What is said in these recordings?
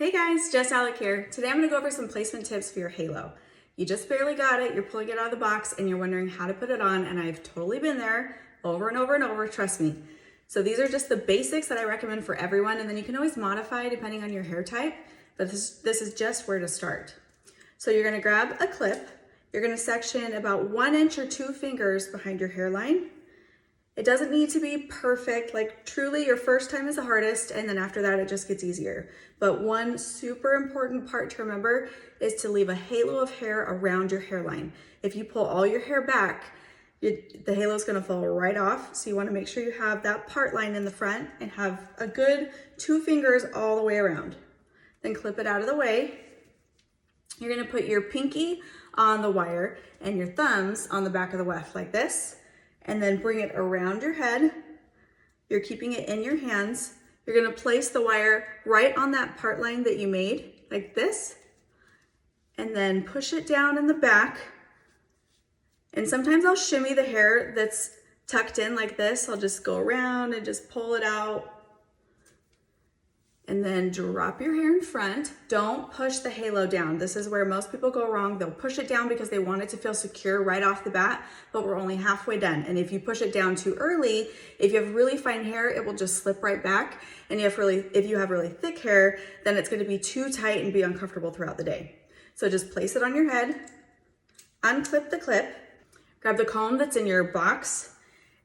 Hey guys, Jess Alec here. Today I'm going to go over some placement tips for your halo. You just barely got it, you're pulling it out of the box and you're wondering how to put it on, and I've totally been there over and over and over, trust me. So these are just the basics that I recommend for everyone, and then you can always modify depending on your hair type, but this is just where to start. So you're going to grab a clip, you're going to section about 1 inch or 2 fingers behind your hairline. It doesn't need to be perfect, like truly your first time is the hardest, and then after that it just gets easier. But one super important part to remember is to leave a halo of hair around your hairline. If you pull all your hair back, the halo is going to fall right off. So you want to make sure you have that part line in the front and have a good 2 fingers all the way around. Then clip it out of the way. You're going to put your pinky on the wire and your thumbs on the back of the weft like this. And then bring it around your head. You're keeping it in your hands. You're gonna place the wire right on that part line that you made, like this, and then push it down in the back. And sometimes I'll shimmy the hair that's tucked in like this. I'll just go around and just pull it out. And then drop your hair in front. Don't push the halo down. This is where most people go wrong. They'll push it down because they want it to feel secure right off the bat, but we're only halfway done. And if you push it down too early, if you have really fine hair, it will just slip right back. And if you have really thick hair, then it's gonna be too tight and be uncomfortable throughout the day. So just place it on your head, unclip the clip, grab the comb that's in your box,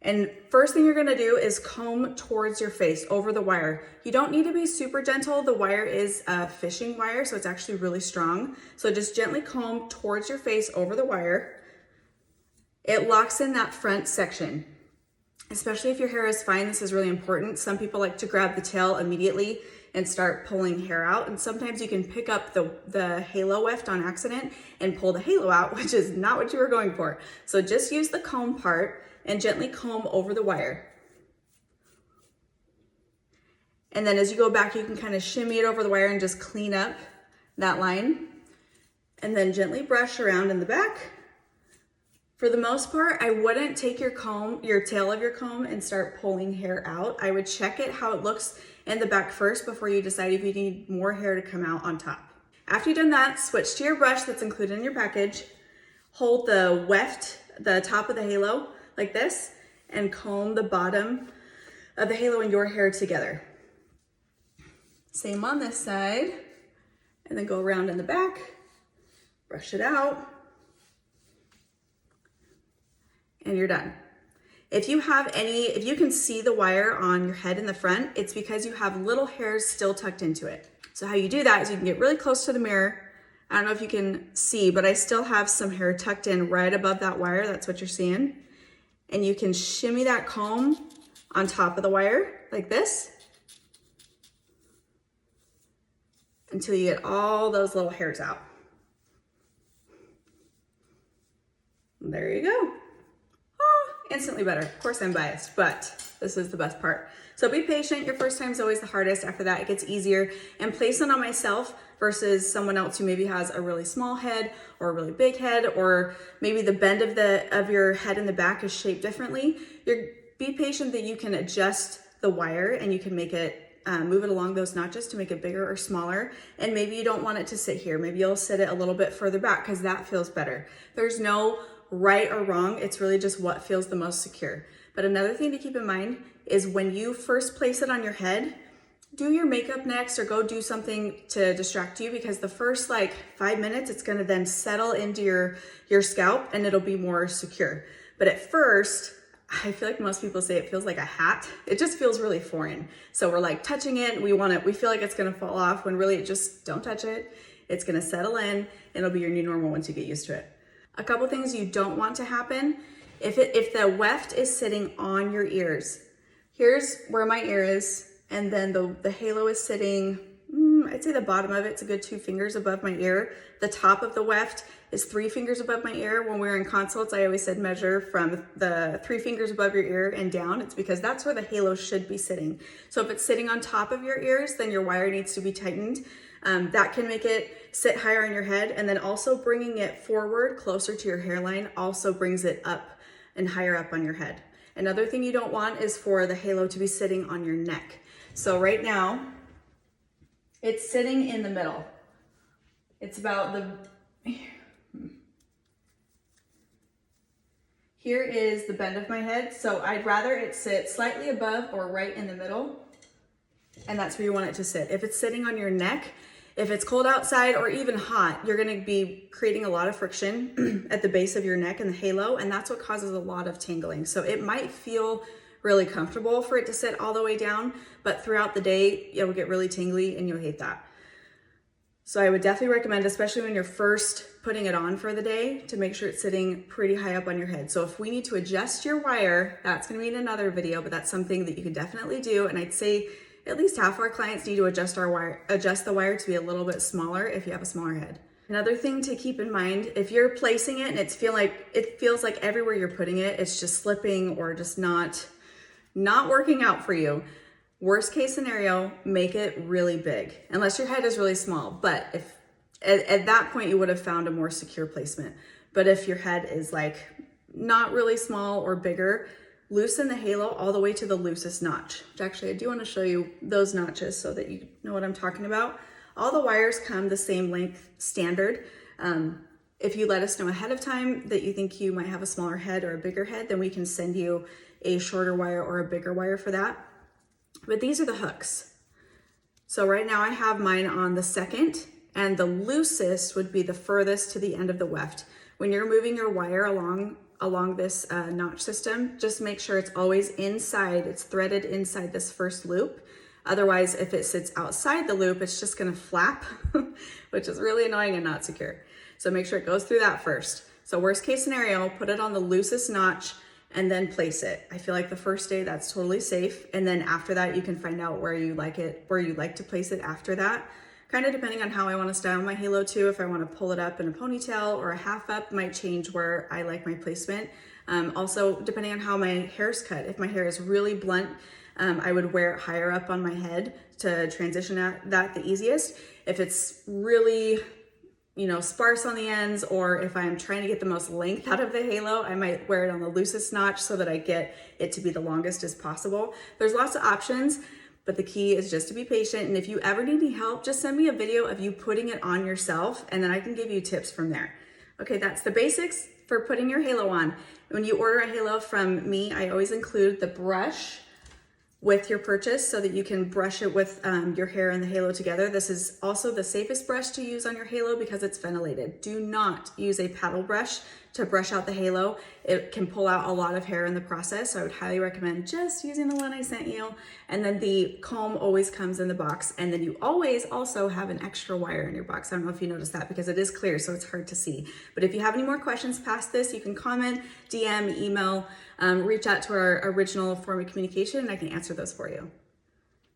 and first thing you're gonna do is comb towards your face over the wire. You don't need to be super gentle. The wire is a fishing wire, so it's actually really strong. So just gently comb towards your face over the wire. It locks in that front section. Especially if your hair is fine, this is really important. Some people like to grab the tail immediately and start pulling hair out. And sometimes you can pick up the halo weft on accident and pull the halo out, which is not what you were going for. So just use the comb part and gently comb over the wire. And then as you go back, you can kind of shimmy it over the wire and just clean up that line. And then gently brush around in the back. For the most part, I wouldn't take your tail of your comb and start pulling hair out. I would check it how it looks in the back first before you decide if you need more hair to come out on top. After you've done that, switch to your brush that's included in your package. Hold the weft, the top of the halo, like this, and comb the bottom of the halo and your hair together. Same on this side, and then go around in the back, brush it out, and you're done. If you can see the wire on your head in the front, it's because you have little hairs still tucked into it. So how you do that is you can get really close to the mirror. I don't know if you can see, but I still have some hair tucked in right above that wire. That's what you're seeing. And you can shimmy that comb on top of the wire like this until you get all those little hairs out. And there you go. Oh, instantly better. Of course I'm biased, but this is the best part. So be patient. Your first time is always the hardest. After that, it gets easier. And place it on myself versus someone else who maybe has a really small head or a really big head, or maybe the bend of your head in the back is shaped differently. Be patient that you can adjust the wire and you can make it move it along those notches to make it bigger or smaller. And maybe you don't want it to sit here. Maybe you'll sit it a little bit further back because that feels better. There's no right or wrong. It's really just what feels the most secure. But another thing to keep in mind is when you first place it on your head, do your makeup next or go do something to distract you, because the first like 5 minutes, it's gonna then settle into your scalp and it'll be more secure. But at first, I feel like most people say it feels like a hat. It just feels really foreign. So we're like touching it, we feel like it's gonna fall off when really just don't touch it. It's gonna settle in and it'll be your new normal once you get used to it. A couple things you don't want to happen. If the weft is sitting on your ears, here's where my ear is, and then the halo is sitting, I'd say the bottom of it's a good 2 fingers above my ear. The top of the weft is 3 fingers above my ear. When we were in consults, I always said measure from the 3 fingers above your ear and down. It's because that's where the halo should be sitting. So if it's sitting on top of your ears, then your wire needs to be tightened. That can make it sit higher on your head, and then also bringing it forward closer to your hairline also brings it up and higher up on your head. Another thing you don't want is for the halo to be sitting on your neck. So right now, It's sitting in the middle. It's about here is the bend of my head. So I'd rather it sit slightly above or right in the middle. And that's where you want it to sit. If it's sitting on your neck, if it's cold outside or even hot, you're gonna be creating a lot of friction at the base of your neck and the halo, and that's what causes a lot of tingling. So it might feel really comfortable for it to sit all the way down, but throughout the day, it will get really tingly and you'll hate that. So I would definitely recommend, especially when you're first putting it on for the day, to make sure it's sitting pretty high up on your head. So if we need to adjust your wire, that's gonna be in another video, but that's something that you can definitely do. And I'd say at least half our clients need to adjust the wire to be a little bit smaller if you have a smaller head. Another thing to keep in mind, if you're placing it and it feels like everywhere you're putting it, it's just slipping or just not working out for you, worst case scenario, make it really big, unless your head is really small. But if at that point you would have found a more secure placement. But if your head is like not really small or bigger, loosen the halo all the way to the loosest notch. Which actually I do want to show you those notches so that you know what I'm talking about. All the wires come the same length standard. If you let us know ahead of time that you think you might have a smaller head or a bigger head, then we can send you a shorter wire or a bigger wire for that. But these are the hooks. So right now I have mine on the second, and the loosest would be the furthest to the end of the weft. When you're moving your wire along this notch system, just make sure it's always inside, it's threaded inside this first loop. Otherwise, if it sits outside the loop, it's just gonna flap, which is really annoying and not secure. So make sure it goes through that first. So worst case scenario, put it on the loosest notch and then place it. I feel like the first day that's totally safe. And then after that, you can find out where you like to place it after that. Kind of depending on how I want to style my halo too. If I want to pull it up in a ponytail or a half up, might change where I like my placement. Also, depending on how my hair's cut. If my hair is really blunt, I would wear it higher up on my head to transition that the easiest. If it's really, sparse on the ends, or if I'm trying to get the most length out of the halo, I might wear it on the loosest notch so that I get it to be the longest as possible. There's lots of options, but the key is just to be patient. And if you ever need any help, just send me a video of you putting it on yourself, and then I can give you tips from there. Okay, that's the basics for putting your halo on. When you order a halo from me, I always include the brush with your purchase so that you can brush it with your hair and the halo together. This is also the safest brush to use on your halo because it's ventilated. Do not use a paddle brush to brush out the halo. It can pull out a lot of hair in the process, so I would highly recommend just using the one I sent you. And then the comb always comes in the box, and then you always also have an extra wire in your box. I don't know if you noticed that because it is clear, so it's hard to see. But if you have any more questions past this, you can comment, DM, email, reach out to our original form of communication, and I can answer those for you.